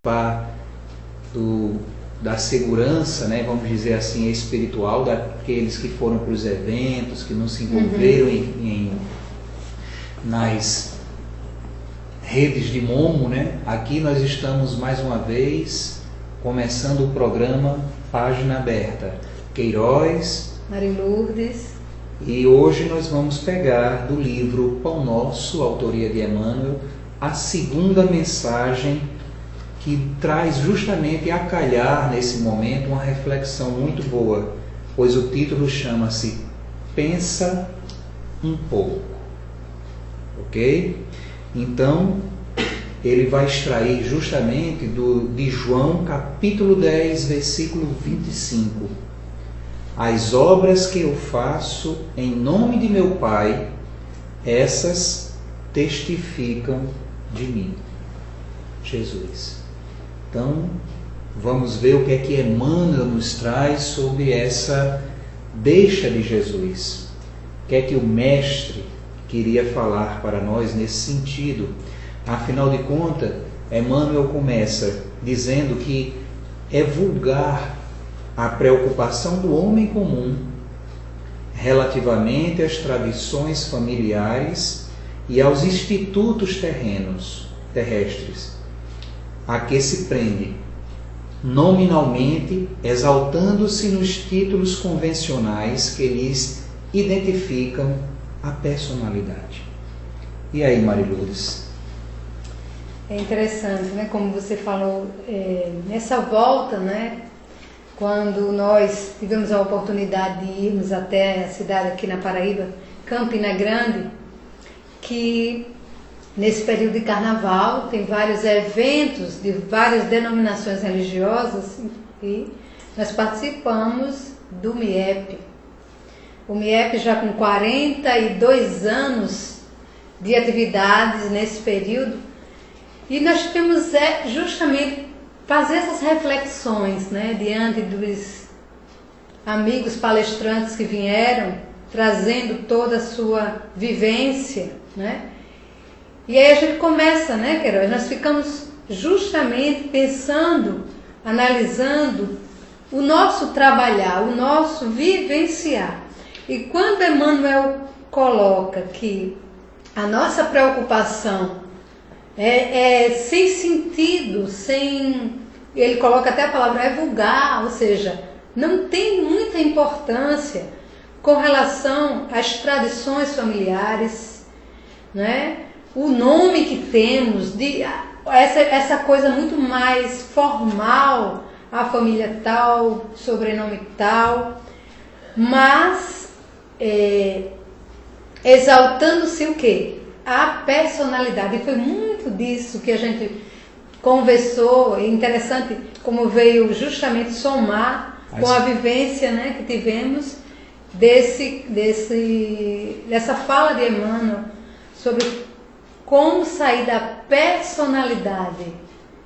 participar da segurança, né, vamos dizer assim, espiritual daqueles que foram para os eventos, que não se envolveram nas redes de Momo, né? Aqui nós estamos mais uma vez começando o programa Página Aberta. Queiroz, Marilourdes. E hoje nós vamos pegar do livro Pão Nosso, autoria de Emmanuel, a segunda mensagem que traz justamente a calhar nesse momento uma reflexão muito boa, pois o título chama-se Pensa um pouco. Ok? Então, ele vai extrair justamente de João capítulo 10, versículo 25. As obras que eu faço em nome de meu Pai, essas testificam de mim. Jesus. Então, vamos ver o que é que Emmanuel nos traz sobre essa deixa de Jesus. O que é que o Mestre queria falar para nós nesse sentido? Afinal de contas, Emmanuel começa dizendo que é vulgar a preocupação do homem comum relativamente às tradições familiares e aos institutos terrestres, a que se prende, nominalmente exaltando-se nos títulos convencionais que lhes identificam a personalidade. E aí, Marilourdes? É interessante, né? Como você falou, nessa volta, né? Quando nós tivemos a oportunidade de irmos até a cidade aqui na Paraíba, Campina Grande, que nesse período de carnaval tem vários eventos de várias denominações religiosas e nós participamos do MIEP. O MIEP já com 42 anos de atividades nesse período e nós tivemos justamente fazer essas reflexões, né, diante dos amigos palestrantes que vieram, trazendo toda a sua vivência, né? E aí a gente começa, né, Queiroz? Nós ficamos justamente pensando, analisando o nosso trabalhar, o nosso vivenciar. E quando Emmanuel coloca que a nossa preocupação é sem sentido, ele coloca até a palavra é vulgar, ou seja, não tem muita importância com relação às tradições familiares, né? O nome que temos, essa coisa muito mais formal, a família tal, sobrenome tal, mas exaltando-se o quê? A personalidade. E foi muito disso que a gente conversou. É interessante como veio justamente somar com a vivência, né, que tivemos dessa fala de Emmanuel sobre como sair da personalidade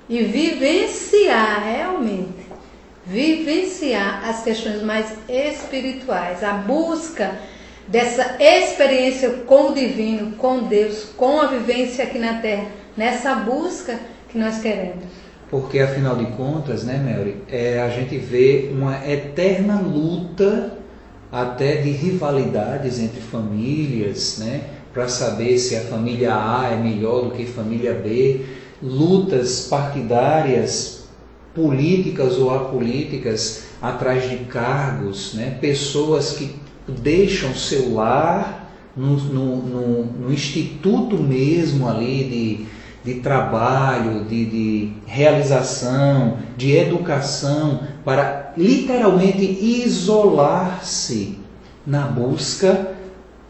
e vivenciar realmente, vivenciar as questões mais espirituais, a busca dessa experiência com o divino, com Deus, com a vivência aqui na Terra, nessa busca que nós queremos. Porque, afinal de contas, né, Mary, a gente vê uma eterna luta até de rivalidades entre famílias, né, para saber se a família A é melhor do que a família B, lutas partidárias, políticas ou apolíticas, atrás de cargos, né, pessoas que deixam seu lar no instituto mesmo ali de trabalho, de realização, de educação, para literalmente isolar-se na busca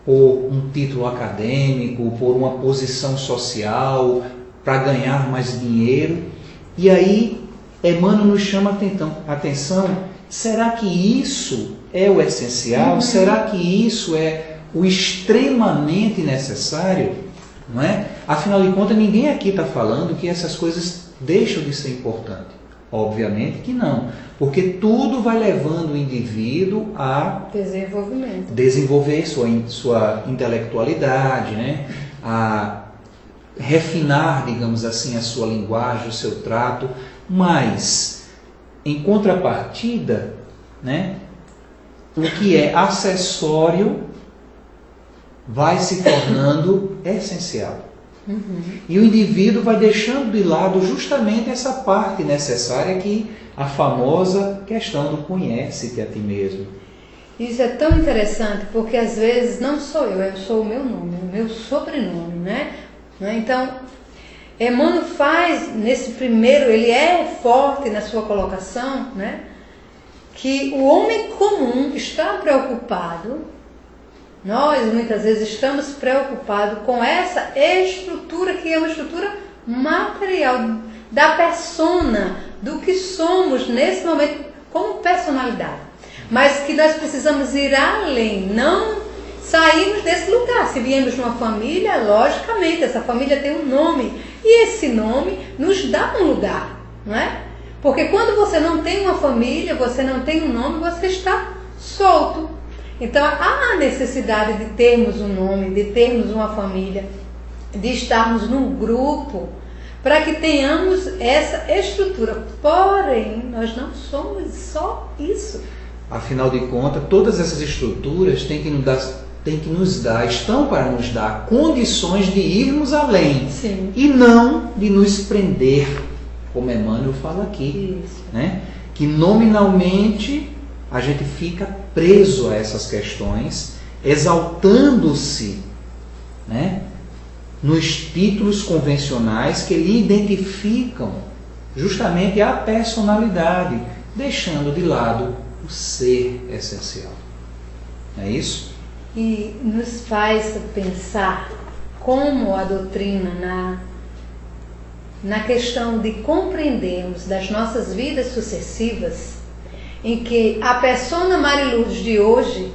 por um título acadêmico, por uma posição social, para ganhar mais dinheiro. E aí Emmanuel nos chama a atenção, será que isso é o essencial? Será que isso é o extremamente necessário? Não é? Afinal de contas, ninguém aqui está falando que essas coisas deixam de ser importantes. Obviamente que não, porque tudo vai levando o indivíduo a desenvolver sua intelectualidade, né? A refinar, digamos assim, a sua linguagem, o seu trato, mas, em contrapartida, né, o que é acessório vai se tornando essencial. E o indivíduo vai deixando de lado justamente essa parte necessária que a famosa questão do conhece-te a ti mesmo. Isso é tão interessante, porque às vezes não sou eu sou o meu nome, o meu sobrenome, né? Então, Emmanuel faz, nesse primeiro, ele é forte na sua colocação, né? Que o homem comum está preocupado, nós muitas vezes estamos preocupados com essa estrutura, que é uma estrutura material, da persona, do que somos nesse momento como personalidade. Mas que nós precisamos ir além, não sairmos desse lugar. Se viemos de uma família, logicamente, essa família tem um nome. E esse nome nos dá um lugar, não é? Porque quando você não tem uma família, você não tem um nome, você está solto. Então, há a necessidade de termos um nome, de termos uma família, de estarmos num grupo, para que tenhamos essa estrutura. Porém, nós não somos só isso. Afinal de contas, todas essas estruturas têm que nos dar, estão para nos dar condições de irmos além. Sim. E não de nos prender, como Emmanuel fala aqui. Isso. Né? Que nominalmente a gente fica preso a essas questões, exaltando-se, né, nos títulos convencionais que lhe identificam justamente a personalidade, deixando de lado o ser essencial. É isso? E nos faz pensar como a doutrina, na questão de compreendermos das nossas vidas sucessivas, em que a persona Mariluz de hoje,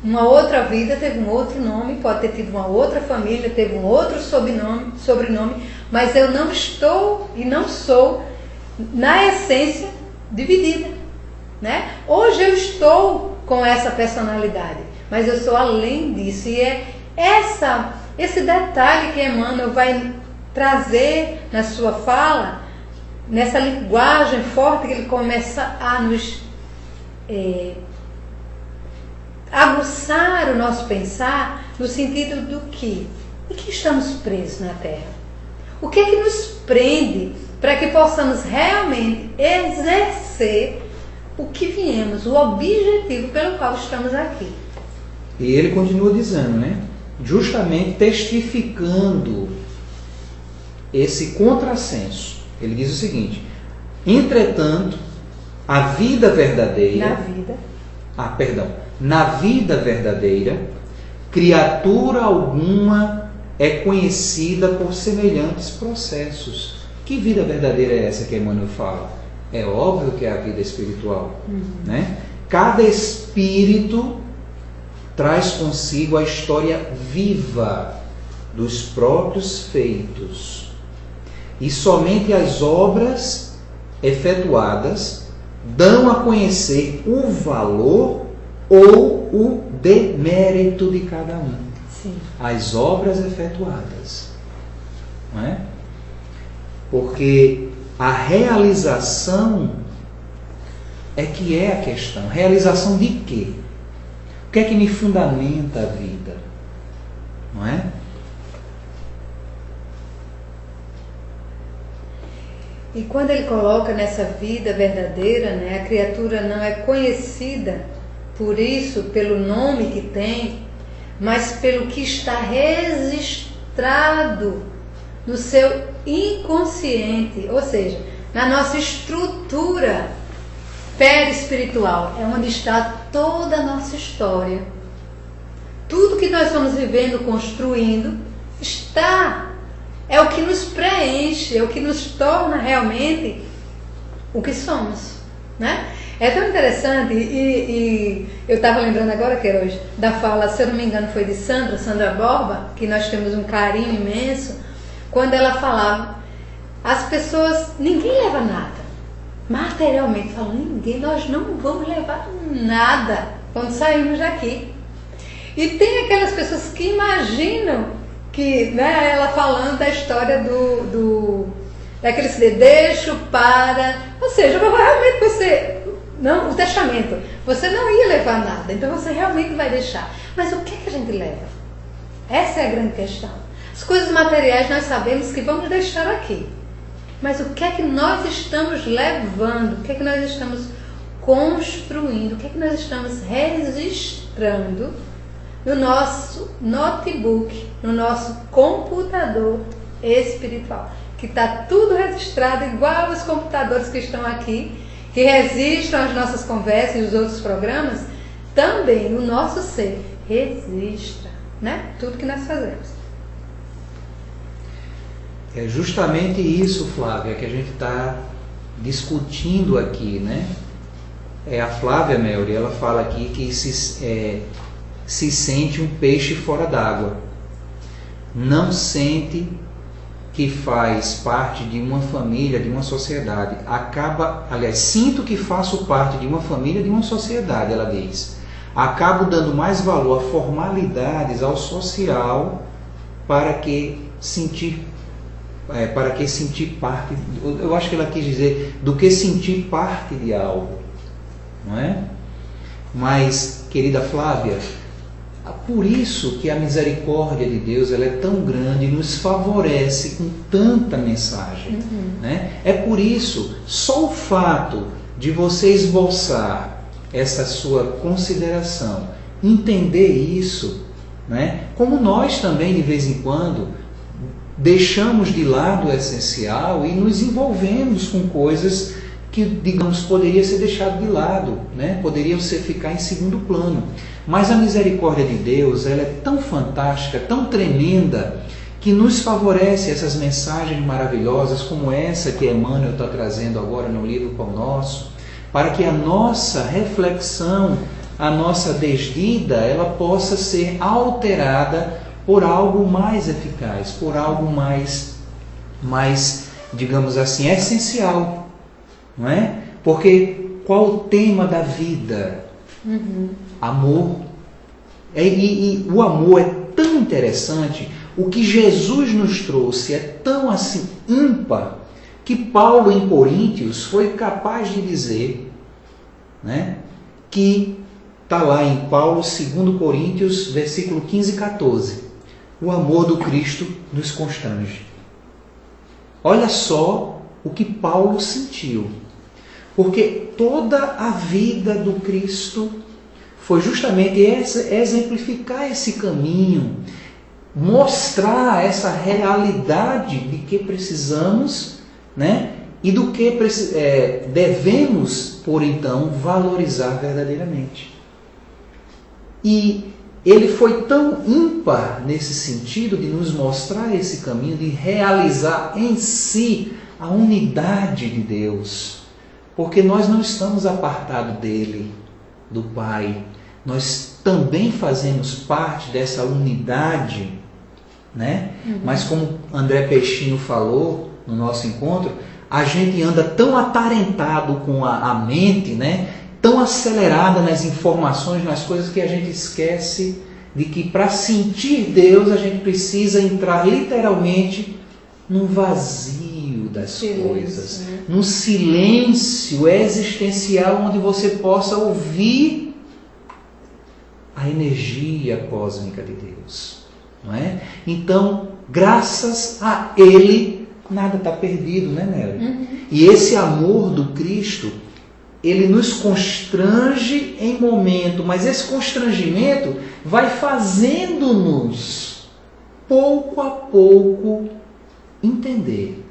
uma outra vida teve um outro nome, pode ter tido uma outra família, teve um outro sobrenome, mas eu não estou e não sou, na essência, dividida. Né? Hoje eu estou com essa personalidade, mas eu sou além disso. E é esse detalhe que Emmanuel vai trazer na sua fala, nessa linguagem forte que ele começa a nos aguçar o nosso pensar, no sentido do que? Em que estamos presos na Terra? O que é que nos prende para que possamos realmente exercer o que viemos, o objetivo pelo qual estamos aqui? E ele continua dizendo, né? Justamente testificando esse contrassenso. Ele diz o seguinte: entretanto, a vida verdadeira... Na vida verdadeira, criatura alguma é conhecida por semelhantes processos. Que vida verdadeira é essa que Emmanuel fala? É óbvio que é a vida espiritual. Né? Cada espírito traz consigo a história viva dos próprios feitos. E somente as obras efetuadas dão a conhecer o valor ou o demérito de cada um. Sim. As obras efetuadas. Não é? Porque a realização é que é a questão. Realização de quê? O que é que me fundamenta a vida? Não é? E quando ele coloca nessa vida verdadeira, né, a criatura não é conhecida por isso, pelo nome que tem, mas pelo que está registrado no seu inconsciente, ou seja, na nossa estrutura perispiritual, é onde está toda a nossa história. Tudo que nós vamos vivendo, construindo, é o que nos preenche, é o que nos torna realmente o que somos, né? É tão interessante, e eu estava lembrando agora, que era hoje, da fala, se eu não me engano foi de Sandra Borba, que nós temos um carinho imenso, quando ela falava, as pessoas, ninguém leva nada, materialmente falando, ninguém, nós não vamos levar nada quando saímos daqui. E tem aquelas pessoas que imaginam que, né, ela falando da história daquele se deixo para, ou seja, realmente você, não, o testamento, você não ia levar nada, então você realmente vai deixar. Mas o que é que a gente leva? Essa é a grande questão. As coisas materiais nós sabemos que vamos deixar aqui. Mas o que é que nós estamos levando? O que é que nós estamos construindo? O que é que nós estamos registrando no nosso notebook, no nosso computador espiritual? Que está tudo registrado igual os computadores que estão aqui, que registram as nossas conversas e os outros programas. Também o nosso ser registra, né? Tudo que nós fazemos. É justamente isso, Flávia, que a gente está discutindo aqui, né? A Flávia Melri, ela fala aqui que se sente um peixe fora d'água. Não sente que faz parte de uma família, de uma sociedade. Sinto que faço parte de uma família, de uma sociedade, ela diz. Acabo dando mais valor a formalidades, ao social, para que sentir parte, eu acho que ela quis dizer, do que sentir parte de algo, não é? Mas, querida Flávia, por isso que a misericórdia de Deus ela é tão grande e nos favorece com tanta mensagem, né? É por isso, só o fato de você esboçar essa sua consideração, entender isso, né? Como nós também de vez em quando deixamos de lado o essencial e nos envolvemos com coisas que, digamos, poderia ser deixado de lado, né? Poderiam ficar em segundo plano. Mas a misericórdia de Deus, ela é tão fantástica, tão tremenda, que nos favorece essas mensagens maravilhosas como essa que Emmanuel está trazendo agora no livro Pão Nosso, para que a nossa reflexão, a nossa desdita, ela possa ser alterada por algo mais eficaz, por algo mais, digamos assim, essencial, não é? Porque qual o tema da vida? Amor. E o amor é tão interessante, o que Jesus nos trouxe é tão assim ímpar, que Paulo em Coríntios foi capaz de dizer, né, que está lá em Paulo, 2 Coríntios, versículo 15 e 14. O amor do Cristo nos constrange. Olha só o que Paulo sentiu. Porque toda a vida do Cristo foi justamente exemplificar esse caminho, mostrar essa realidade de que precisamos, né? E do que devemos, por então, valorizar verdadeiramente. E ele foi tão ímpar nesse sentido de nos mostrar esse caminho, de realizar em si a unidade de Deus. Porque nós não estamos apartados dele, do Pai. Nós também fazemos parte dessa unidade, né? Mas como André Peixinho falou no nosso encontro, a gente anda tão atarentado com a mente, né? Tão acelerada nas informações, nas coisas, que a gente esquece de que para sentir Deus a gente precisa entrar literalmente num vazio das coisas, né? Num silêncio existencial onde você possa ouvir a energia cósmica de Deus, não é? Então, graças a Ele, nada está perdido, né, Mary? E esse amor do Cristo, ele nos constrange em momento, mas esse constrangimento vai fazendo-nos, pouco a pouco, entender.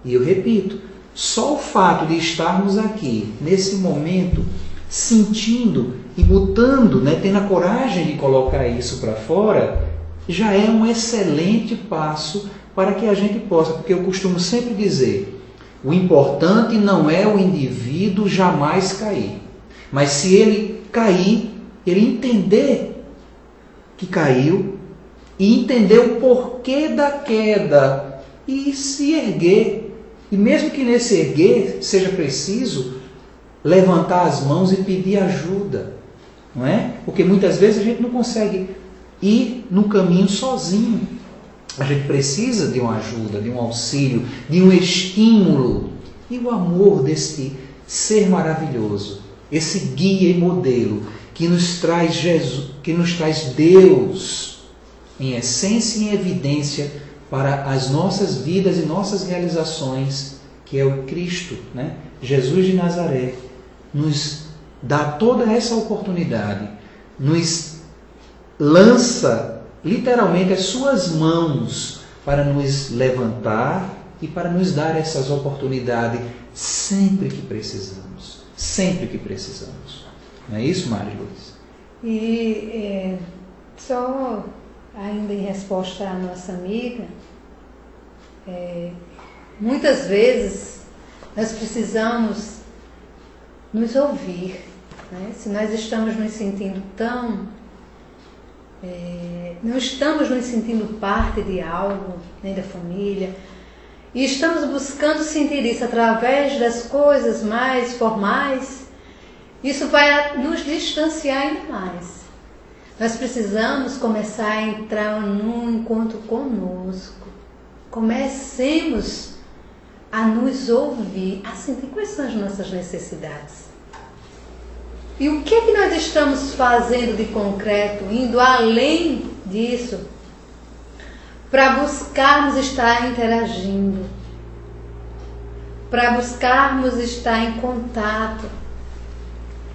E eu repito, só o fato de estarmos aqui, nesse momento, sentindo e botando, né, tendo a coragem de colocar isso para fora, já é um excelente passo para que a gente possa, porque eu costumo sempre dizer, o importante não é o indivíduo jamais cair, mas se ele cair, ele entender que caiu e entender o porquê da queda e se erguer. E mesmo que nesse erguer seja preciso levantar as mãos e pedir ajuda, não é? Porque muitas vezes a gente não consegue ir no caminho sozinho. A gente precisa de uma ajuda, de um auxílio, de um estímulo. E o amor desse ser maravilhoso, esse guia e modelo que nos traz Jesus, que nos traz Deus em essência e em evidência para as nossas vidas e nossas realizações, que é o Cristo, né? Jesus de Nazaré, nos dá toda essa oportunidade, nos lança literalmente as suas mãos para nos levantar e para nos dar essas oportunidades sempre que precisamos. Sempre que precisamos. Não é isso, Maria Luiz? E só ainda em resposta à nossa amiga, muitas vezes nós precisamos nos ouvir, né? Se nós estamos nos sentindo não estamos nos sentindo parte de algo, nem da família, e estamos buscando sentir isso através das coisas mais formais, isso vai nos distanciar ainda mais. Nós precisamos começar a entrar num encontro conosco. Comecemos a nos ouvir, a sentir quais são as nossas necessidades. E o que é que nós estamos fazendo de concreto, indo além disso, para buscarmos estar interagindo, para buscarmos estar em contato.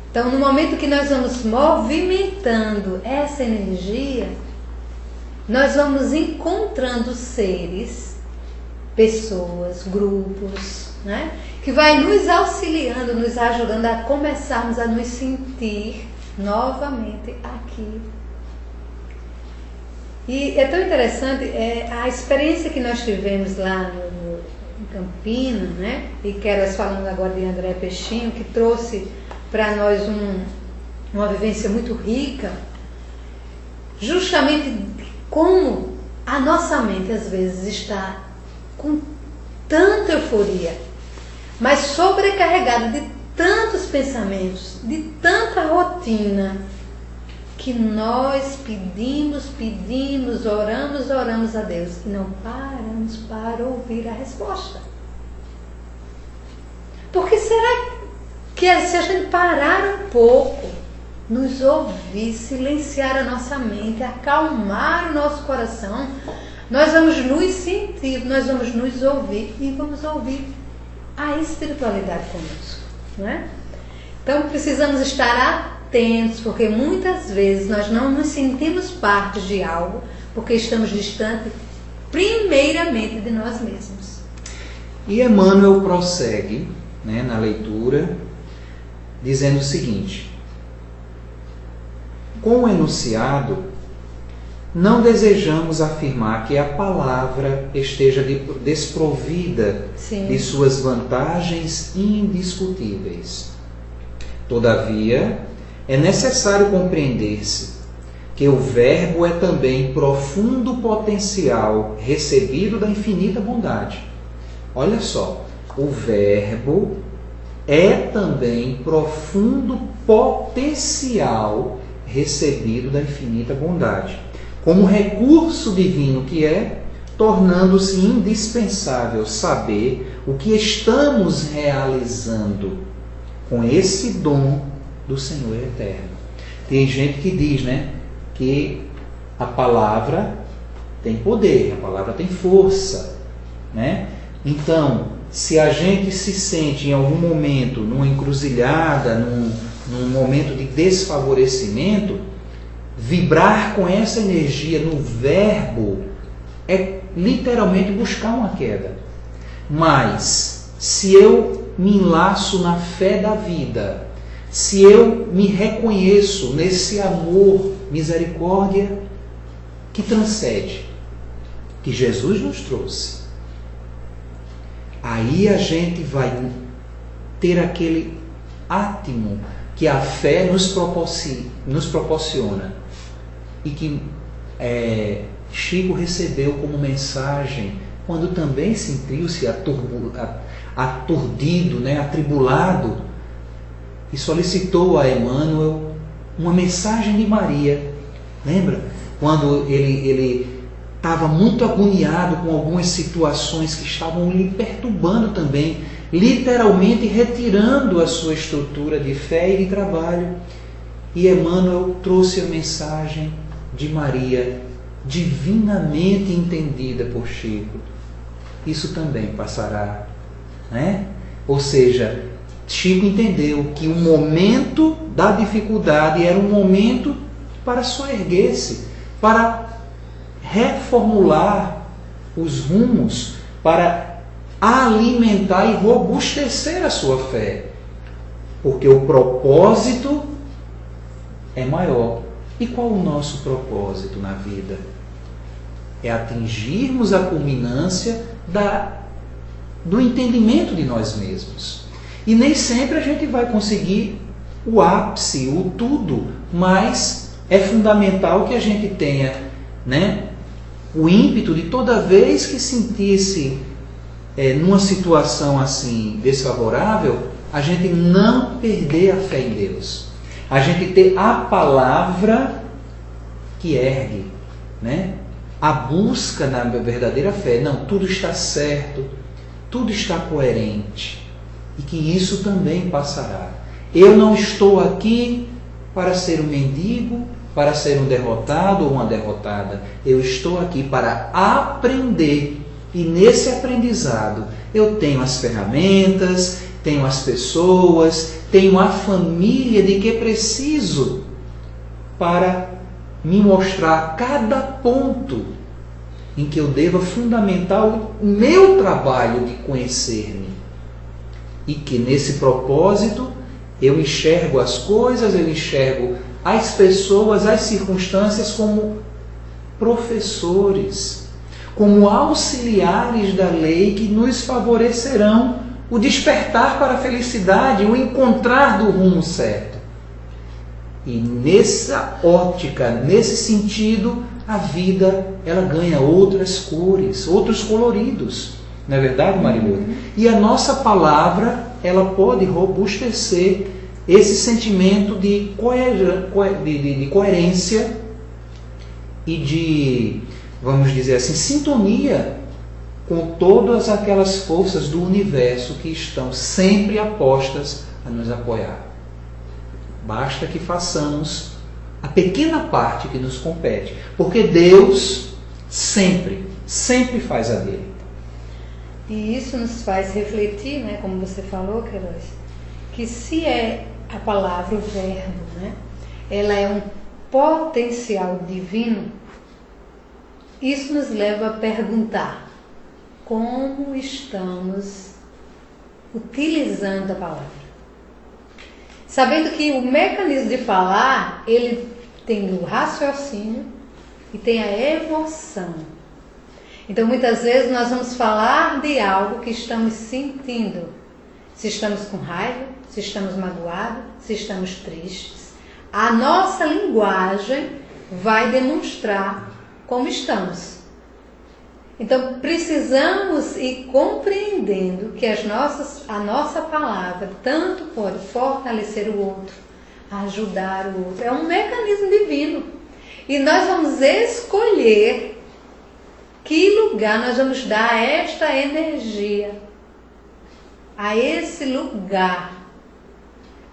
Então, no momento que nós vamos movimentando essa energia, nós vamos encontrando seres, pessoas, grupos, né? Que vai nos auxiliando, nos ajudando a começarmos a nos sentir novamente aqui. E é tão interessante a experiência que nós tivemos lá em Campinas, né? E quero falando agora de André Peixinho, que trouxe para nós uma vivência muito rica, justamente como a nossa mente às vezes está com tanta euforia, mas sobrecarregada de tantos pensamentos, de tanta rotina, que nós pedimos, oramos a Deus e não paramos para ouvir a resposta. Porque será que se a gente parar um pouco, nos ouvir, silenciar a nossa mente, acalmar o nosso coração, nós vamos nos sentir, nós vamos nos ouvir e vamos ouvir a espiritualidade conosco, não é? Então precisamos estar atentos, porque muitas vezes nós não nos sentimos parte de algo, porque estamos distantes primeiramente de nós mesmos. E Emmanuel prossegue, né, na leitura, dizendo o seguinte: com o enunciado, não desejamos afirmar que a palavra esteja desprovida Sim. de suas vantagens indiscutíveis. Todavia, é necessário compreender-se que o Verbo é também profundo potencial recebido da infinita bondade. Olha só, o Verbo é também profundo potencial recebido da infinita bondade, como recurso divino que é, tornando-se indispensável saber o que estamos realizando com esse dom do Senhor eterno. Tem gente que diz, né, que a palavra tem poder, a palavra tem força, né? Então, se a gente se sente em algum momento numa encruzilhada, num momento de desfavorecimento, vibrar com essa energia no verbo é literalmente buscar uma queda. Mas, se eu me enlaço na fé da vida, se eu me reconheço nesse amor, misericórdia que transcende, que Jesus nos trouxe, aí a gente vai ter aquele átimo que a fé nos proporciona e que Chico recebeu como mensagem quando também sentiu-se aturdido, né, atribulado, e solicitou a Emmanuel uma mensagem de Maria. Lembra? Quando ele estava muito agoniado com algumas situações que estavam lhe perturbando também, literalmente retirando a sua estrutura de fé e de trabalho. E Emmanuel trouxe a mensagem de Maria, divinamente entendida por Chico. Isso também passará, né? Ou seja, Chico entendeu que o momento da dificuldade era um momento para soerguer-se, para reformular os rumos, para alimentar e robustecer a sua fé. Porque o propósito é maior. E qual o nosso propósito na vida? É atingirmos a culminância do entendimento de nós mesmos. E nem sempre a gente vai conseguir o ápice, o tudo, mas é fundamental que a gente tenha, né, o ímpeto de toda vez que sentir-se numa situação assim desfavorável, a gente não perder a fé em Deus. A gente ter a palavra que ergue, né? A busca na verdadeira fé. Não, tudo está certo, tudo está coerente. E que isso também passará. Eu não estou aqui para ser um mendigo, para ser um derrotado ou uma derrotada. Eu estou aqui para aprender. E nesse aprendizado eu tenho as ferramentas, tenho as pessoas, tenho a família de que preciso para me mostrar cada ponto em que eu deva fundamentar o meu trabalho de conhecer-me. E que nesse propósito eu enxergo as coisas, eu enxergo as pessoas, as circunstâncias como professores, como auxiliares da lei que nos favorecerão o despertar para a felicidade, o encontrar do rumo certo. E nessa ótica, nesse sentido, a vida ela ganha outras cores, outros coloridos. Não é verdade, Marilu? E a nossa palavra ela pode robustecer esse sentimento de coerência e de, vamos dizer assim, sintonia com todas aquelas forças do universo que estão sempre apostas a nos apoiar. Basta que façamos a pequena parte que nos compete, porque Deus sempre faz a dele. E isso nos faz refletir, né, como você falou, Queiroz, que se é a palavra, o verbo, né, ela é um potencial divino, isso nos leva a perguntar como estamos utilizando a palavra. Sabendo que o mecanismo de falar, ele tem o raciocínio e tem a emoção. Então, muitas vezes, nós vamos falar de algo que estamos sentindo. Se estamos com raiva, se estamos magoados, se estamos tristes. A nossa linguagem vai demonstrar como estamos. Então, precisamos ir compreendendo que a nossa palavra tanto pode fortalecer o outro, ajudar o outro. É um mecanismo divino. E nós vamos escolher que lugar nós vamos dar a esta energia, a esse lugar,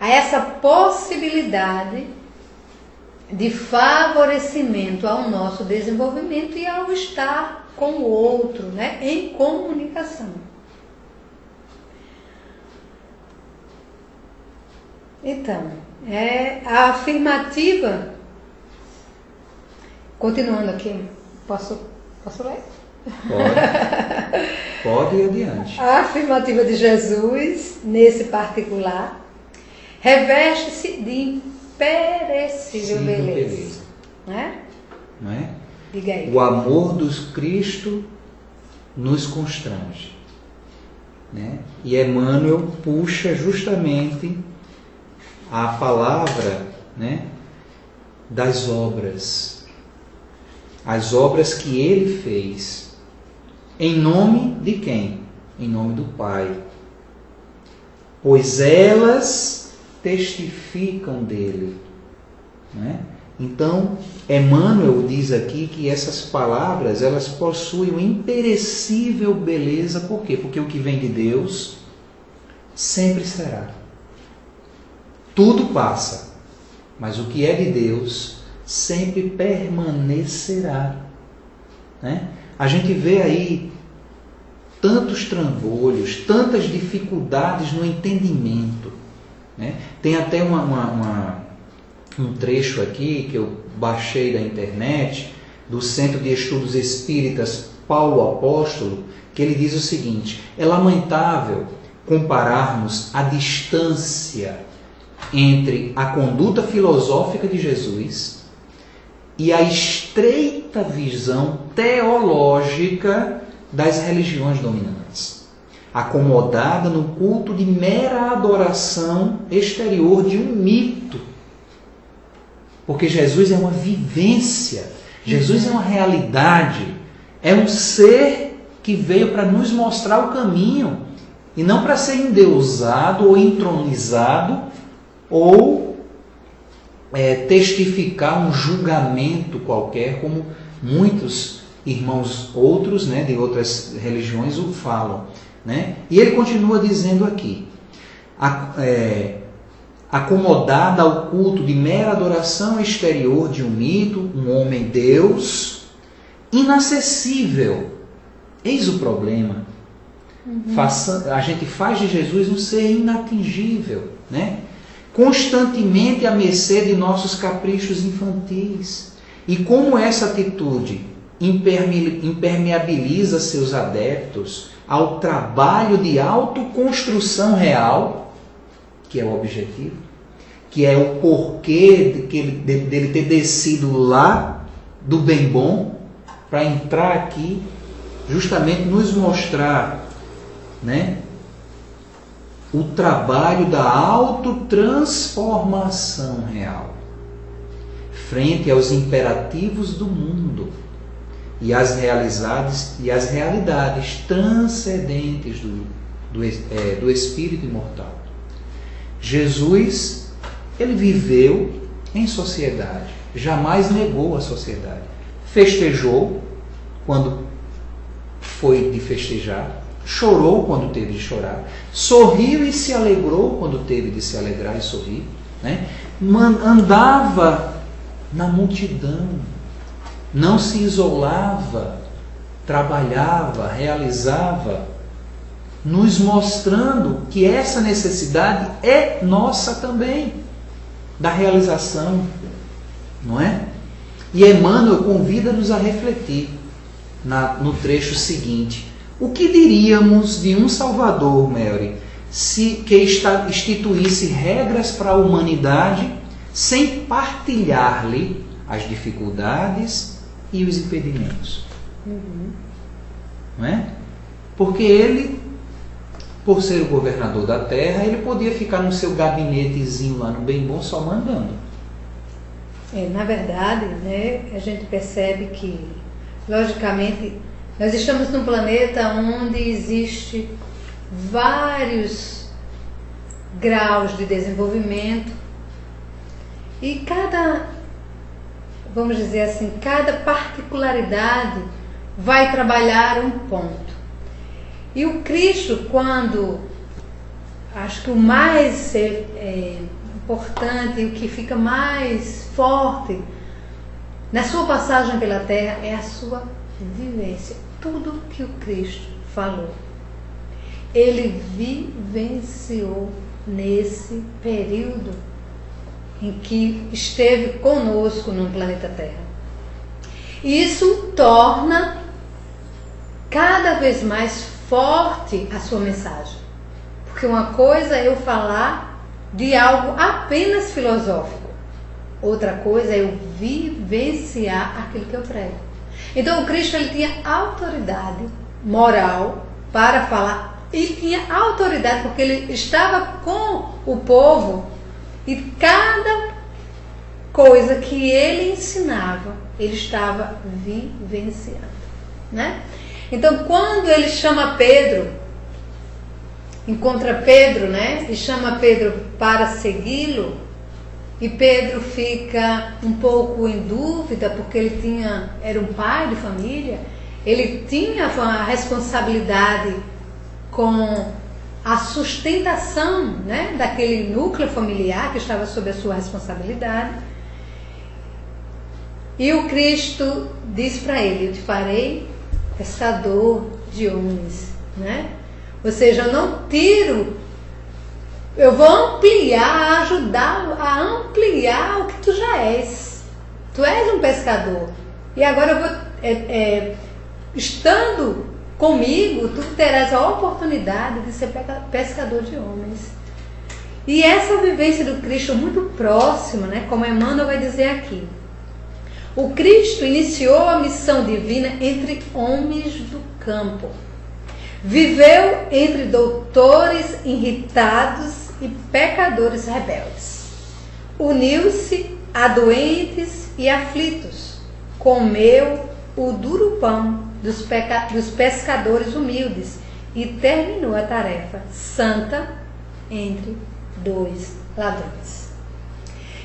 a essa possibilidade de favorecimento ao nosso desenvolvimento e ao estar com o outro, né, em comunicação. Então, a afirmativa, continuando aqui, posso ler? Pode ir adiante. A afirmativa de Jesus, nesse particular, reveste-se de imperecível beleza. Né? Não é? Diga aí. O amor do Cristo nos constrange. Né? E Emmanuel puxa justamente a palavra, né, das obras. As obras que ele fez. Em nome de quem? Em nome do Pai. Pois elas testificam dele. Né? Então, Emmanuel diz aqui que essas palavras, elas possuem uma imperecível beleza. Por quê? Porque o que vem de Deus sempre será. Tudo passa, mas o que é de Deus sempre permanecerá. Né? A gente vê aí tantos trambolhos, tantas dificuldades no entendimento. Né? Tem até um trecho aqui que eu baixei da internet, do Centro de Estudos Espíritas Paulo Apóstolo, que ele diz o seguinte: é lamentável compararmos a distância entre a conduta filosófica de Jesus e a estreita visão teológica das religiões dominantes, acomodada no culto de mera adoração exterior de um mito. Porque Jesus é uma vivência, Jesus é uma realidade, é um ser que veio para nos mostrar o caminho, e não para ser endeusado ou entronizado, ou testificar um julgamento qualquer, como muitos irmãos outros, né, de outras religiões o falam. Né? E ele continua dizendo aqui, acomodada ao culto de mera adoração exterior de um mito, um homem-deus, inacessível. Eis o problema. A gente faz de Jesus um ser inatingível, né? Constantemente à mercê de nossos caprichos infantis. E como essa atitude impermeabiliza seus adeptos ao trabalho de autoconstrução real, que é o objetivo, que é o porquê dele ter descido lá do bem bom para entrar aqui, justamente nos mostrar, né, o trabalho da autotransformação real frente aos imperativos do mundo e às realidades transcendentes do espírito imortal. Jesus, ele viveu em sociedade, jamais negou a sociedade. Festejou quando foi de festejar, chorou quando teve de chorar, sorriu e se alegrou quando teve de se alegrar e sorrir, né? Andava na multidão, não se isolava, trabalhava, realizava, nos mostrando que essa necessidade é nossa também, da realização, não é? E Emmanuel convida-nos a refletir no trecho seguinte: o que diríamos de um Salvador, Mary, que instituísse regras para a humanidade sem partilhar-lhe as dificuldades e os impedimentos? Não é? Porque ele, por ser o governador da terra, ele podia ficar no seu gabinetezinho lá no bem bom só mandando. Na verdade, né, a gente percebe que, logicamente, nós estamos num planeta onde existe vários graus de desenvolvimento e vamos dizer assim, cada particularidade vai trabalhar um ponto. E o Cristo, acho que o mais importante, o que fica mais forte na sua passagem pela Terra é a sua vivência. Tudo que o Cristo falou, ele vivenciou nesse período em que esteve conosco no planeta Terra. E isso torna cada vez mais forte a sua mensagem. Porque uma coisa é eu falar de algo apenas filosófico, outra coisa é eu vivenciar aquilo que eu prego. Então o Cristo, ele tinha autoridade moral para falar, e tinha autoridade porque ele estava com o povo, e cada coisa que ele ensinava, ele estava vivenciando, né? Então, quando ele chama Pedro, encontra Pedro, né? E chama Pedro para segui-lo, E Pedro fica um pouco em dúvida, porque ele era um pai de família, ele tinha a responsabilidade com a sustentação, né, daquele núcleo familiar que estava sob a sua responsabilidade. E o Cristo diz para ele: eu te farei pescador de homens, né? Ou seja, eu não tiro, eu vou ampliar, ajudar a ampliar o que tu já és. Tu és um pescador. E agora eu vou, estando comigo, tu terás a oportunidade de ser pescador de homens. E essa vivência do Cristo muito próxima, né, como Emmanuel vai dizer aqui. O Cristo iniciou a missão divina entre homens do campo. Viveu entre doutores irritados e pecadores rebeldes. Uniu-se a doentes e aflitos. Comeu o duro pão dos pescadores humildes e terminou a tarefa santa entre dois ladrões.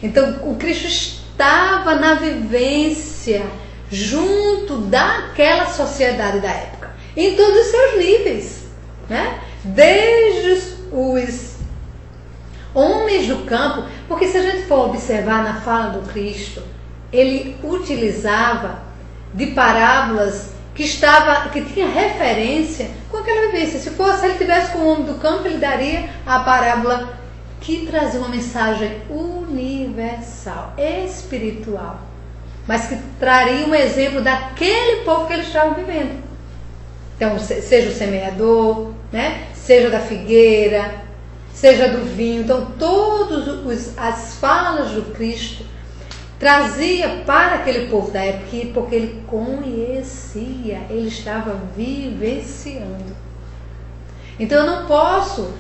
Então, o Cristo estava na vivência junto daquela sociedade da época, em todos os seus níveis, né? Desde os homens do campo, porque se a gente for observar na fala do Cristo, ele utilizava de parábolas que tinha referência com aquela vivência. Se ele tivesse com o homem do campo, ele daria a parábola que trazia uma mensagem universal, espiritual, mas que traria um exemplo daquele povo que eles estavam vivendo. Então, seja o semeador, né? Seja da figueira, seja do vinho. Então, todas as falas do Cristo trazia para aquele povo da época, porque ele conhecia, ele estava vivenciando. Então, eu não posso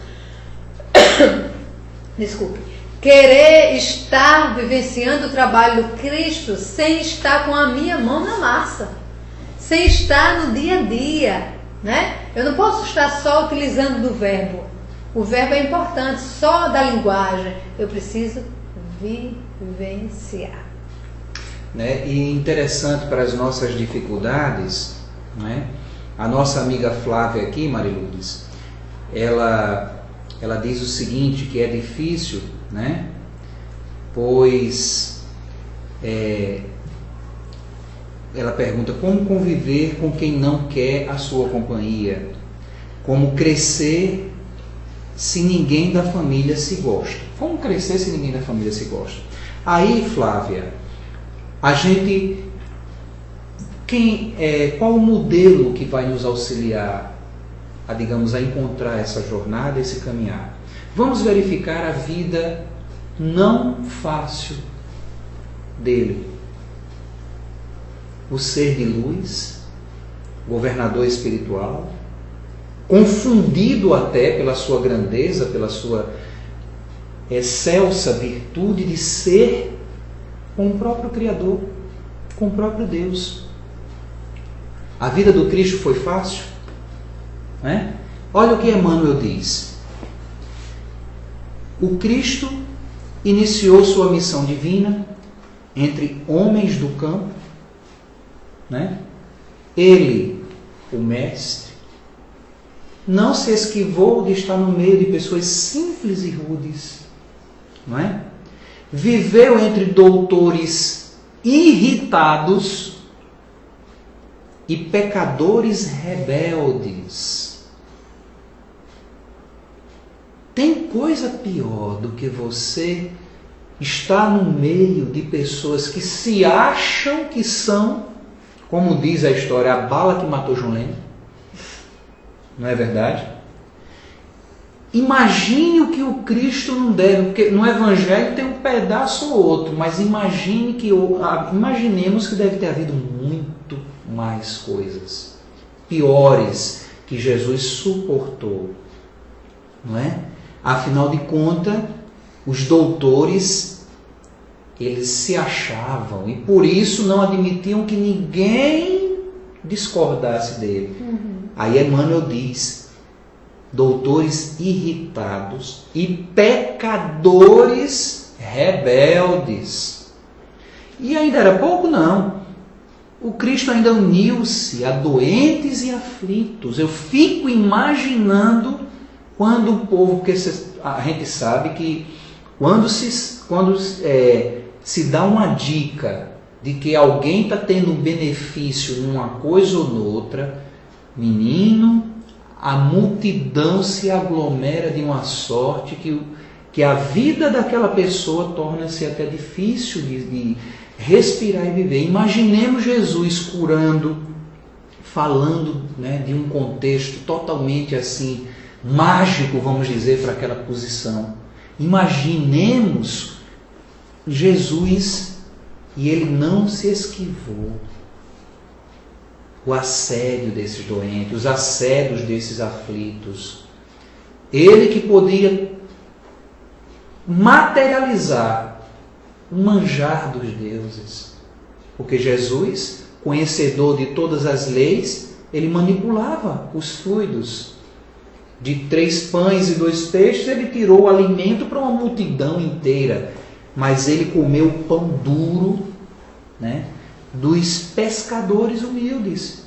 querer estar vivenciando o trabalho do Cristo sem estar com a minha mão na massa, sem estar no dia a dia, né? Eu não posso estar só utilizando do verbo. O verbo é importante, só da linguagem. Eu preciso vivenciar. Né? E interessante para as nossas dificuldades, né? A nossa amiga Flávia aqui, Mariludes, ela diz o seguinte, que é difícil, né? Pois ela pergunta como conviver com quem não quer a sua companhia, como crescer se ninguém da família se gosta. Como crescer se ninguém da família se gosta? Aí, Flávia, qual o modelo que vai nos auxiliar a encontrar essa jornada, esse caminhar? Vamos verificar a vida não fácil dele. O ser de luz, governador espiritual, confundido até pela sua grandeza, pela sua excelsa virtude de ser com o próprio Criador, com o próprio Deus. A vida do Cristo foi fácil? Né? Olha o que Emmanuel diz. O Cristo iniciou sua missão divina entre homens do campo, né? Ele, o Mestre, não se esquivou de estar no meio de pessoas simples e rudes, não é? Viveu entre doutores irritados e pecadores rebeldes. Tem coisa pior do que você estar no meio de pessoas que se acham que são, como diz a história, a bala que matou João Lênin. Não é verdade? Imagine o que o Cristo não deve, porque no Evangelho tem um pedaço ou outro, mas imaginemos que deve ter havido muito mais coisas piores que Jesus suportou, não é? Afinal de contas, os doutores, eles se achavam e por isso não admitiam que ninguém discordasse dele. Aí Emmanuel diz, doutores irritados e pecadores rebeldes. E ainda era pouco, não. O Cristo ainda uniu-se a doentes e aflitos. Eu fico imaginando quando o povo, porque a gente sabe que quando se dá uma dica de que alguém está tendo um benefício numa coisa ou noutra, menino, a multidão se aglomera de uma sorte que a vida daquela pessoa torna-se até difícil de respirar e viver. Imaginemos Jesus curando, falando, né, de um contexto totalmente assim, mágico, vamos dizer, para aquela posição. Imaginemos Jesus e ele não se esquivou. O assédio desses doentes, os assédios desses aflitos. Ele que podia materializar o manjar dos deuses. Porque Jesus, conhecedor de todas as leis, ele manipulava os fluidos. De 3 pães e 2 peixes, ele tirou o alimento para uma multidão inteira. Mas ele comeu o pão duro, né, dos pescadores humildes.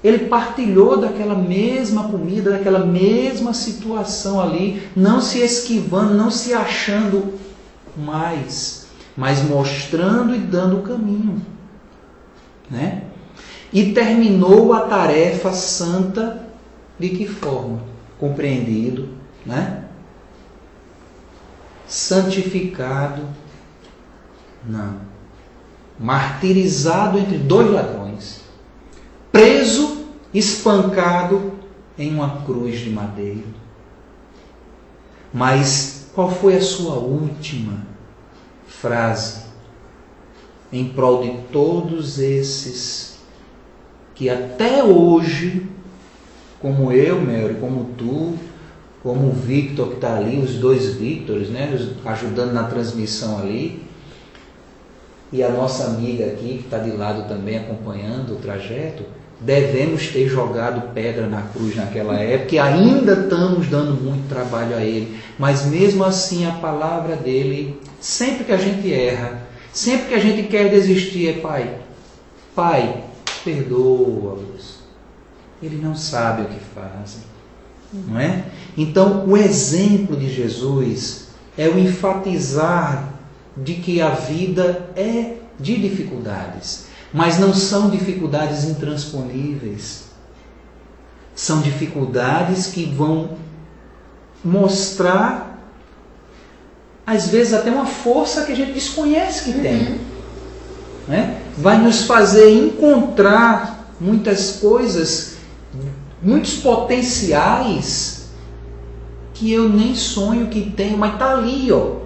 Ele partilhou daquela mesma comida, daquela mesma situação ali, não se esquivando, não se achando mais, mas mostrando e dando o caminho, né? E terminou a tarefa santa de que forma? Compreendido, né? Santificado, não. Martirizado entre 2 ladrões, preso, espancado em uma cruz de madeira. Mas qual foi a sua última frase em prol de todos esses que até hoje, como eu, Mary, como tu, como o Victor que está ali, os 2 Victors, né, ajudando na transmissão ali, e a nossa amiga aqui, que está de lado também acompanhando o trajeto, devemos ter jogado pedra na cruz naquela época, e ainda estamos dando muito trabalho a ele. Mas mesmo assim a palavra dele, sempre que a gente erra, sempre que a gente quer desistir, é Pai, perdoa-os. Ele não sabe o que fazem, não é? Então o exemplo de Jesus é o enfatizar de que a vida é de dificuldades, mas não são dificuldades intransponíveis. São dificuldades que vão mostrar, às vezes, até uma força que a gente desconhece que tem. Né? Vai nos fazer encontrar muitas coisas, muitos potenciais que eu nem sonho que tenho, mas está ali, ó.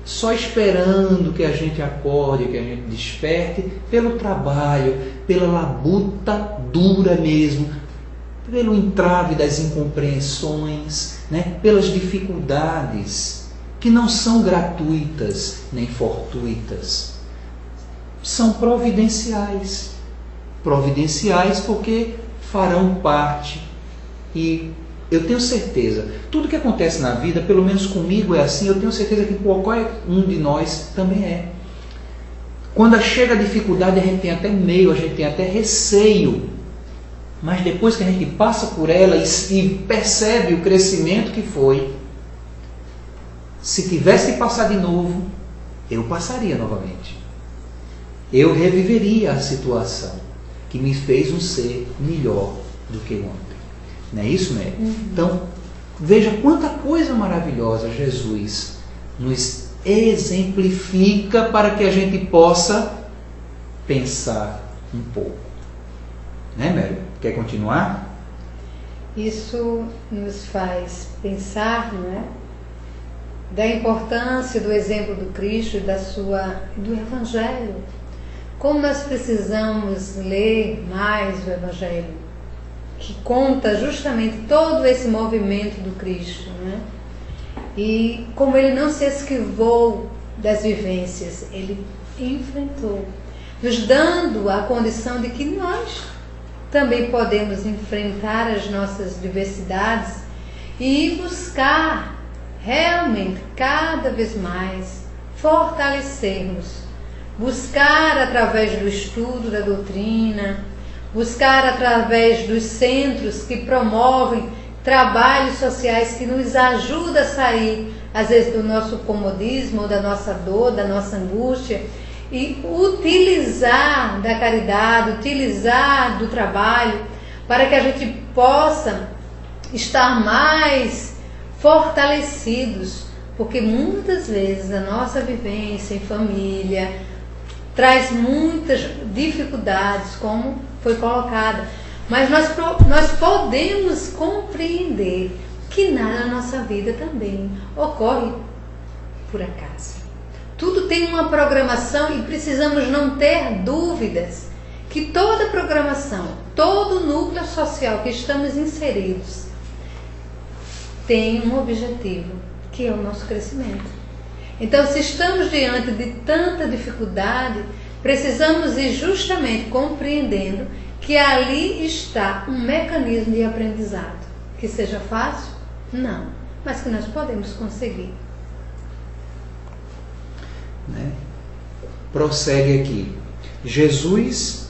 Só esperando que a gente acorde, que a gente desperte pelo trabalho, pela labuta dura mesmo, pelo entrave das incompreensões, né? Pelas dificuldades que não são gratuitas nem fortuitas. São providenciais. Providenciais porque farão parte. E eu tenho certeza, tudo que acontece na vida, pelo menos comigo é assim, eu tenho certeza que qualquer um de nós também é. Quando chega a dificuldade, a gente tem até medo, a gente tem até receio. Mas depois que a gente passa por ela e percebe o crescimento que foi, se tivesse que passar de novo, eu passaria novamente. Eu reviveria a situação que me fez um ser melhor do que ontem. Não é isso, Mary? Então, veja quanta coisa maravilhosa Jesus nos exemplifica para que a gente possa pensar um pouco. Né, Mary? Quer continuar? Isso nos faz pensar, não é? Da importância do exemplo do Cristo e do Evangelho. Como nós precisamos ler mais o Evangelho, que conta justamente todo esse movimento do Cristo, né? E como ele não se esquivou das vivências, ele enfrentou, nos dando a condição de que nós também podemos enfrentar as nossas diversidades e buscar realmente cada vez mais fortalecermos, buscar através do estudo da doutrina, buscar através dos centros que promovem trabalhos sociais que nos ajudam a sair, às vezes, do nosso comodismo, ou da nossa dor, da nossa angústia, e utilizar da caridade, utilizar do trabalho, para que a gente possa estar mais fortalecidos, porque muitas vezes a nossa vivência em família traz muitas dificuldades, como foi colocada, mas nós podemos compreender que nada na nossa vida também ocorre por acaso. Tudo tem uma programação e precisamos não ter dúvidas que toda programação, todo núcleo social que estamos inseridos tem um objetivo, que é o nosso crescimento. Então, se estamos diante de tanta dificuldade, precisamos ir justamente compreendendo que ali está um mecanismo de aprendizado. Que seja fácil? Não, mas que nós podemos conseguir. Prossegue aqui. Jesus,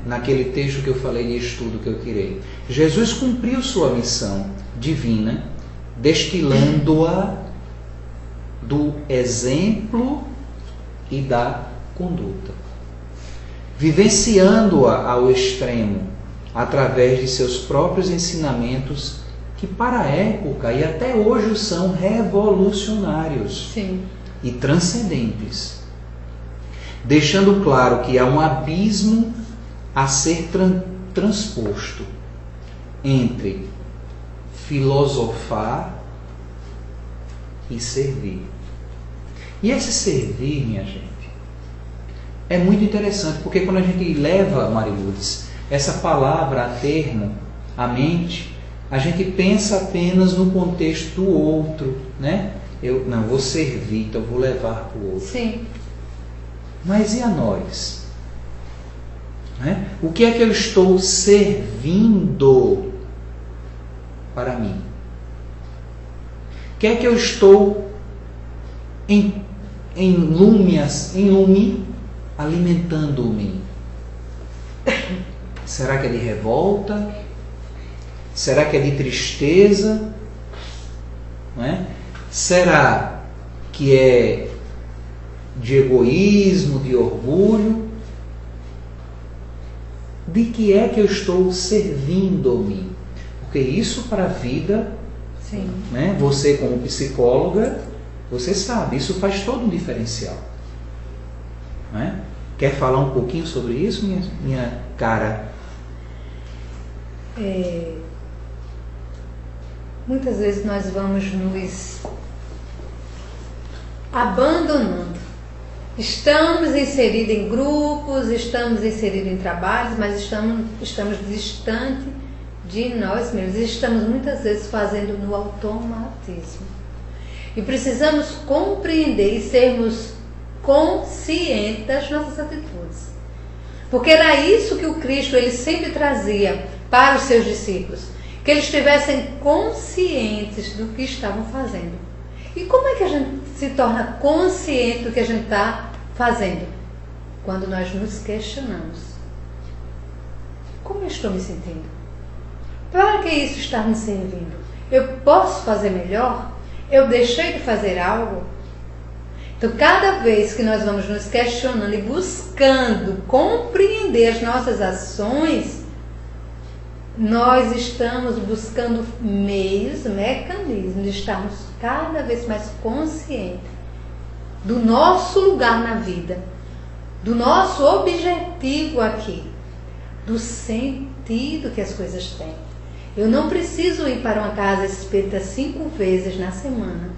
naquele texto que eu falei de estudo que eu tirei, Jesus cumpriu sua missão divina, destilando-a do exemplo e da conduta, vivenciando-a ao extremo, através de seus próprios ensinamentos, que para a época e até hoje são revolucionários. Sim. E transcendentes, deixando claro que há um abismo a ser transposto entre filosofar e servir. E esse servir, minha gente, é muito interessante, porque quando a gente leva, Mariludes, essa palavra a termo, à mente, a gente pensa apenas no contexto do outro, né? Eu não vou servir, então vou levar para o outro. Sim. Mas e a nós? O que é que eu estou servindo para mim? O que é que eu estou em lume alimentando-me? Será que é de revolta? Será que é de tristeza? Não é? Será que é de egoísmo, de orgulho? De que é que eu estou servindo-me? Porque isso para a vida, sim, você como psicóloga, você sabe, isso faz todo um diferencial. Quer falar um pouquinho sobre isso, minha cara? Muitas vezes nós vamos nos abandonando. Estamos inseridos em grupos, estamos inseridos em trabalhos, mas estamos distantes de nós mesmos. Estamos muitas vezes fazendo no automatismo. E precisamos compreender e sermos conscientes das nossas atitudes. Porque era isso que o Cristo ele sempre trazia para os seus discípulos. Que eles estivessem conscientes do que estavam fazendo. E como é que a gente se torna consciente do que a gente está fazendo? Quando nós nos questionamos. Como eu estou me sentindo? Para que isso está me servindo? Eu posso fazer melhor? Eu deixei de fazer algo? Então, cada vez que nós vamos nos questionando e buscando compreender as nossas ações, nós estamos buscando meios, mecanismos de estarmos cada vez mais conscientes do nosso lugar na vida, do nosso objetivo aqui, do sentido que as coisas têm. Eu não preciso ir para uma casa espírita 5 vezes na semana,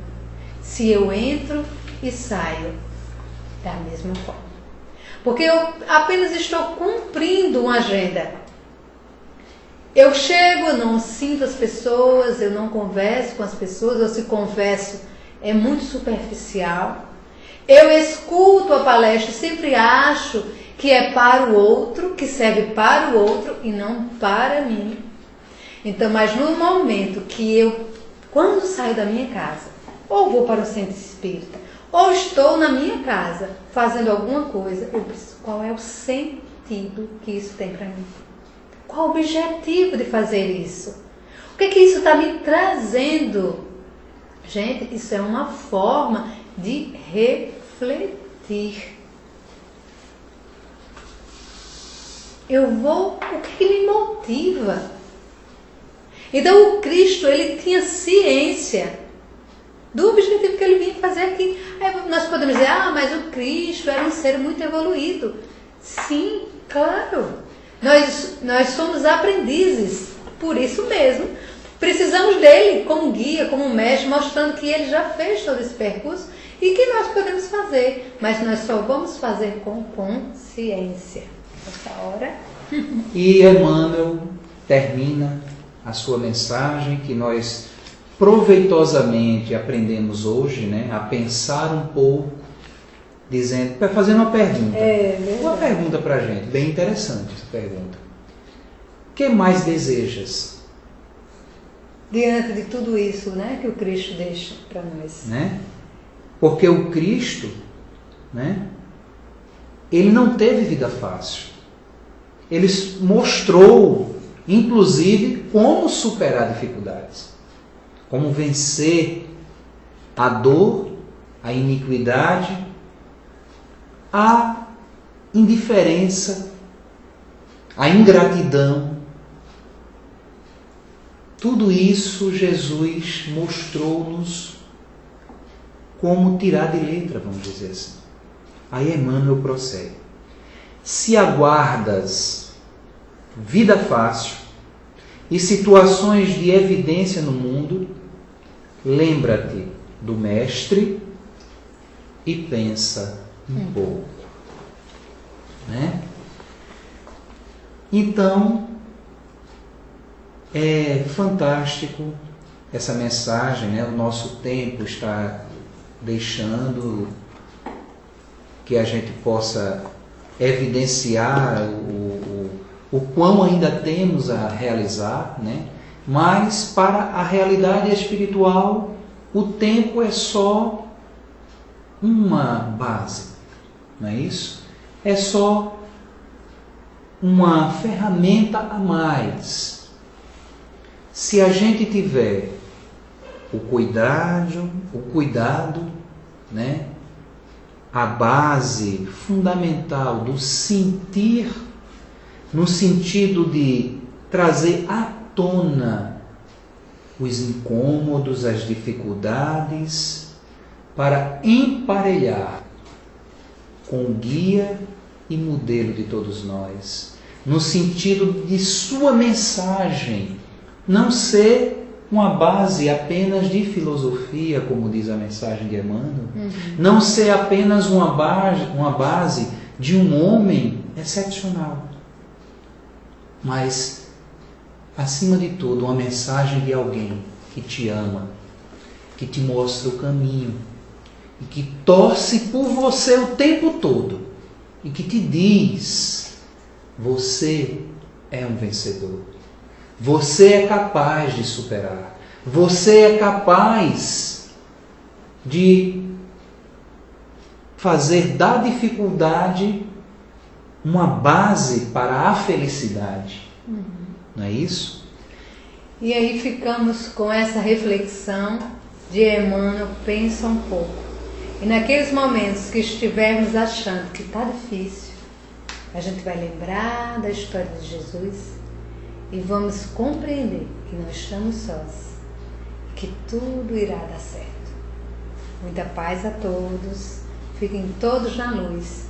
se eu entro e saio da mesma forma. Porque eu apenas estou cumprindo uma agenda. Eu chego, eu não sinto as pessoas, eu não converso com as pessoas, ou se converso é muito superficial. Eu escuto a palestra e sempre acho que é para o outro, que serve para o outro e não para mim. Então, mas no momento que quando saio da minha casa, ou vou para o centro espírita, ou estou na minha casa fazendo alguma coisa, eu preciso, qual é o sentido que isso tem para mim? Qual o objetivo de fazer isso? O que é que isso está me trazendo? Gente, isso é uma forma de refletir. O que me motiva? Então o Cristo, ele tinha ciência do objetivo que ele vinha fazer aqui. Aí nós podemos dizer, mas o Cristo era um ser muito evoluído. Sim, claro. Nós somos aprendizes, por isso mesmo. Precisamos dele como guia, como mestre, mostrando que ele já fez todo esse percurso e que nós podemos fazer. Mas nós só vamos fazer com consciência. Essa hora. E Emmanuel termina a sua mensagem, que nós proveitosamente aprendemos hoje, né, a pensar um pouco, fazendo uma pergunta. Uma pergunta para a gente, bem interessante essa pergunta. O que mais desejas? Diante de tudo isso, né, que o Cristo deixa para nós. Né? Porque o Cristo, né, ele não teve vida fácil. Ele mostrou, inclusive, como superar dificuldades. Como vencer a dor, a iniquidade, a indiferença, a ingratidão. Tudo isso Jesus mostrou-nos como tirar de letra, vamos dizer assim. Aí Emmanuel prossegue. Se aguardas vida fácil e situações de evidência no mundo, lembra-te do Mestre e pensa um pouco. Né? Então, é fantástico essa mensagem, né? O nosso tempo está deixando que a gente possa evidenciar o quão ainda temos a realizar, né? Mas para a realidade espiritual, o tempo é só uma base, não é isso? É só uma ferramenta a mais. Se a gente tiver o cuidado, né? A base fundamental do sentir, no sentido de trazer à tona os incômodos, as dificuldades, para emparelhar com o guia e modelo de todos nós, no sentido de sua mensagem não ser uma base apenas de filosofia, como diz a mensagem de Emmanuel, não ser apenas uma base de um homem excepcional, mas, acima de tudo, uma mensagem de alguém que te ama, que te mostra o caminho, e que torce por você o tempo todo, e que te diz: você é um vencedor. Você é capaz de superar. Você é capaz de fazer da dificuldade uma base para a felicidade. Não é isso? E aí ficamos com essa reflexão de Emmanuel, pensa um pouco. E naqueles momentos que estivermos achando que está difícil, a gente vai lembrar da história de Jesus e vamos compreender que não estamos sós, que tudo irá dar certo. Muita paz a todos, fiquem todos na luz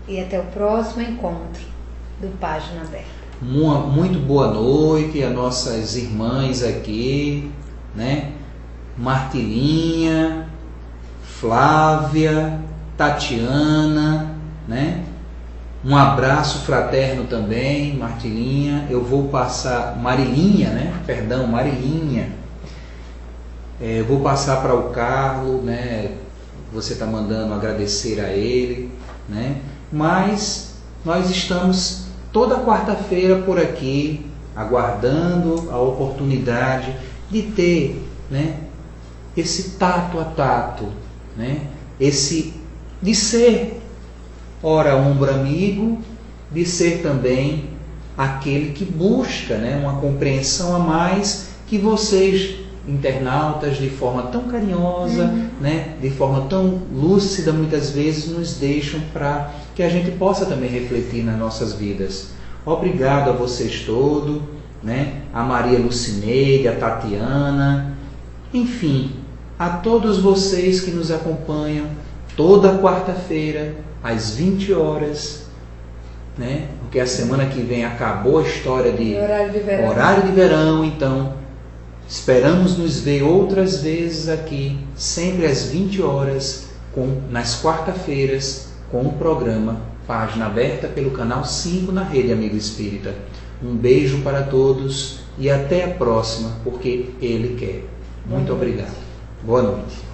e até o próximo encontro do Página Aberta. Muito boa noite a nossas irmãs aqui, né? Martilinha, Flávia, Tatiana, né? Um abraço fraterno também, Martilinha. Eu vou passar, Marilinha, né? Perdão, Marilinha. Eu vou passar para o Carlos, né? Você está mandando agradecer a ele, né? Mas nós estamos toda quarta-feira por aqui, aguardando a oportunidade de ter, né, esse tato a tato né? Esse de ser, ora, ombro amigo, de ser também aquele que busca, né, uma compreensão a mais que vocês, internautas, de forma tão carinhosa, né, de forma tão lúcida, muitas vezes nos deixam para que a gente possa também refletir nas nossas vidas. Obrigado a vocês todos, né, a Maria Lucineide, a Tatiana, enfim, a todos vocês que nos acompanham toda quarta-feira, às 20 horas, né? Porque a semana que vem acabou a história de horário de verão, então esperamos nos ver outras vezes aqui, sempre às 20 horas, nas quarta-feiras, com o programa Página Aberta pelo canal 5 na Rede Amigo Espírita. Um beijo para todos e até a próxima, porque Ele quer. Muito obrigado. Boa noite.